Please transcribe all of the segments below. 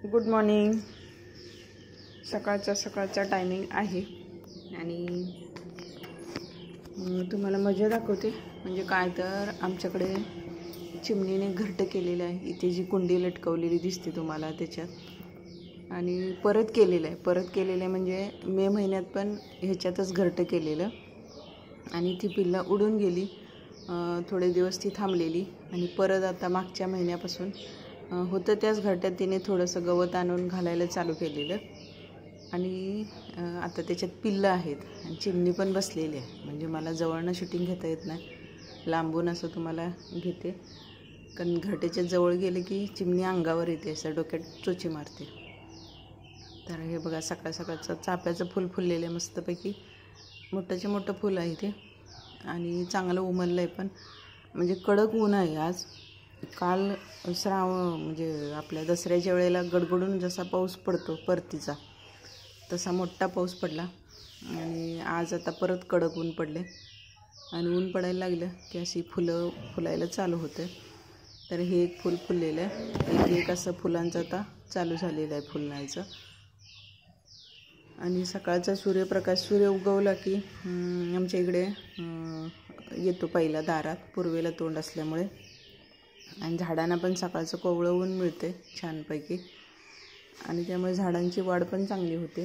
Good morning. सकाळचा timing आहे आणि तुम्हाला मजा दाखवते. म्हणजे काय तर आमच्याकडे चिमणीने घरटं केलेलं आहे. इथे जी कुंडी लटकवलेली दिसते तुम्हाला त्याच्यात आणि परत केलेलं आहे म्हणजे मे महिन्यात पण ह्याच्यातच घरटं केलेलं आणि ती पिल्ला उडून गेली. थोडे दिवस ती थांबलेली आणि परत आता मागच्या महिन्यापासून होतं त्याच घरट्यात तिने थोडंसं गवत आणून घालायला चालू केलेलं आणि आता त्याच्यात पिल्लं आहेत आणि चिमणी पण बसलेली आहे. म्हणजे मला जवळनं शूटिंग घेता येत नाही, लांबून असं तुम्हाला घेते, कारण घरट्याच्या जवळ गेले की चिमणी अंगावर येते, असं डोक्यात चोची मारते. तर हे बघा सकाळचं चाफ्याचं फूल फुललेलं आहे मस्तपैकी. मोठं फूल आहे ते आणि चांगलं उमललं आहे. पण म्हणजे कडक ऊन आहे आज. काल म्हणजे आपल्या दसऱ्याच्या वेळेला गडगडून जसा पाऊस पडतो परतीचा तसा मोठा पाऊस पडला आणि आज आता परत कडक ऊन पडले आणि ऊन पडायला लागलं की अशी फुलं फुलायला चालू होतं. तर हे एक फूल फुललेलं आहे, एक असं फुलांचं आता चालू झालेलं आहे फुलण्याचं. आणि सकाळचा सूर्य उगवला की आमच्या इकडे येतो पहिला दारात, पूर्वेला तोंड असल्यामुळे, आणि झाडांना पण सकाळचं कोवळं ऊन मिळते छानपैकी आणि त्यामुळे झाडांची वाढ पण चांगली होते.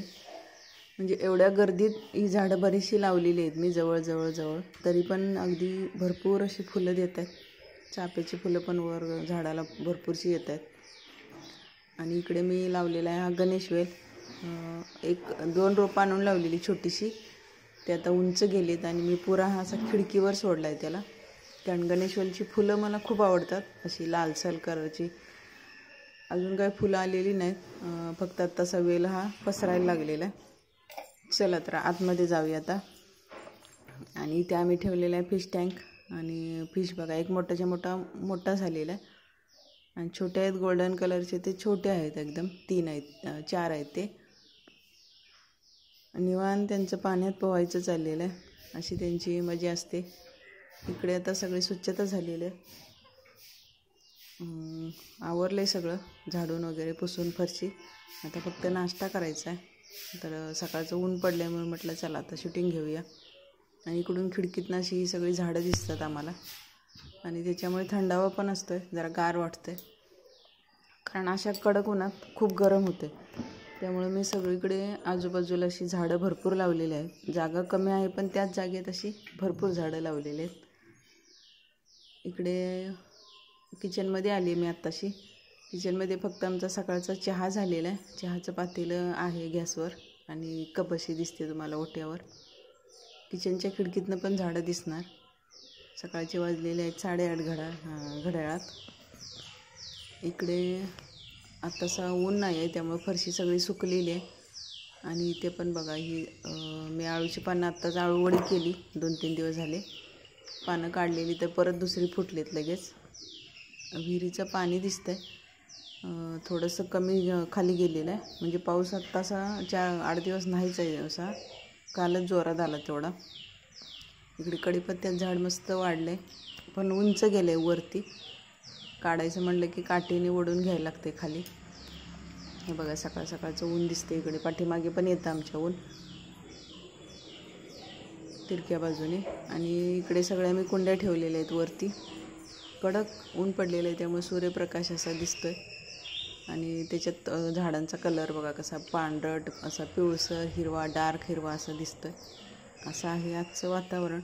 म्हणजे एवढ्या गर्दीत ही झाडं बरीचशी लावलेली आहेत मी जवळ, तरी पण अगदी भरपूर अशी फुलं देत आहेत. चाफ्याची फुलं पण वर झाडाला भरपूरशी येत आहेत. आणि इकडे मी लावलेला आहे हा गणेशवेल. 1-2 रोपं आणून लावलेली छोटीशी, ते आता उंच गेलीत आणि मी पुरा हा असा खिडकीवर सोडला आहे त्याला, कारण गणेशवेलची फुलं मला खूप आवडतात, अशी लालसर कलरची. अजून काय फुलं आलेली नाहीत, फक्त तसा वेल हा पसरायला लागलेला आहे. चला तर आतमध्ये जाऊया आता. आणि इथे आम्ही ठेवलेला आहे फिश टँक आणि फिश बघा एक मोठा झालेला आहे आणि छोटे आहेत गोल्डन कलरचे, ते छोटे आहेत एकदम, 4 आहेत ते. निवांत त्यांचं पाण्यात पोहायचं चाललेलं आहे, अशी त्यांची मजा असते. इकडे आता सगळी स्वच्छता झालेली आहे, आवरलं आहे सगळं, झाडून वगैरे पुसून फरशी. आता फक्त नाश्ता करायचा आहे. तर सकाळचं ऊन पडल्यामुळे म्हटलं चला आता शूटिंग घेऊया. आणि इकडून खिडकीतनं अशी ही सगळी झाडं दिसतात आम्हाला आणि त्याच्यामुळे थंडावा पण असतो आहे, जरा गार वाटतं आहे, कारण अशा कडक उन्हात खूप गरम होते. त्यामुळे मी सगळीकडे आजूबाजूला अशी झाडं भरपूर लावलेली आहेत. जागा कमी आहे पण त्याच जागेत अशी भरपूर झाडं लावलेली आहेत. इकडे किचनमध्ये आली मी आत्ताशी. किचनमध्ये फक्त आमचा सकाळचा चहा झालेला आहे. चहाचं पातेलं आहे गॅसवर आणि कप अशी दिसते तुम्हाला ओट्यावर. किचनच्या खिडकीतनं पण झाडं दिसणार. सकाळचे वाजलेले आहेत 8:30 घड्याळात. इकडे आत्तासा ऊन नाही आहे त्यामुळे फरशी सगळी सुकलेली आहे. आणि इथे पण बघा ही मी आळूची पानं आत्ताच आळूवडी केली, 2-3 दिवस झाले. पानं काढलेली तर परत दुसरी फुटलेत लगेच. विहिरीचं पाणी दिसतंय थोडंसं कमी खाली गेलेलं आहे, म्हणजे पाऊस आत्तासा 4-8 दिवस नाहीच आहे, असा कालच जोरात आला तेवढा. इकडे कढीपत्त्यात झाड मस्त वाढलं आहे, पण उंच गेलं आहे वरती. काढायचं म्हणलं की काठीने ओढून घ्यायला लागते खाली. हे बघा सकाळचं ऊन दिसते. इकडे पाठीमागे पण येतं आमच्या ऊन तिरक्या बाजूने. आणि इकडे सगळ्या मी कुंड्या ठेवलेल्या आहेत वरती. कडक ऊन पडलेलं आहे त्यामुळे सूर्यप्रकाश असा दिसतोय आणि त्याच्यात झाडांचा कलर बघा कसा पांढरट, असा पिवळसर हिरवा, डार्क हिरवा असा दिसतोय. असं आहे आजचं वातावरण.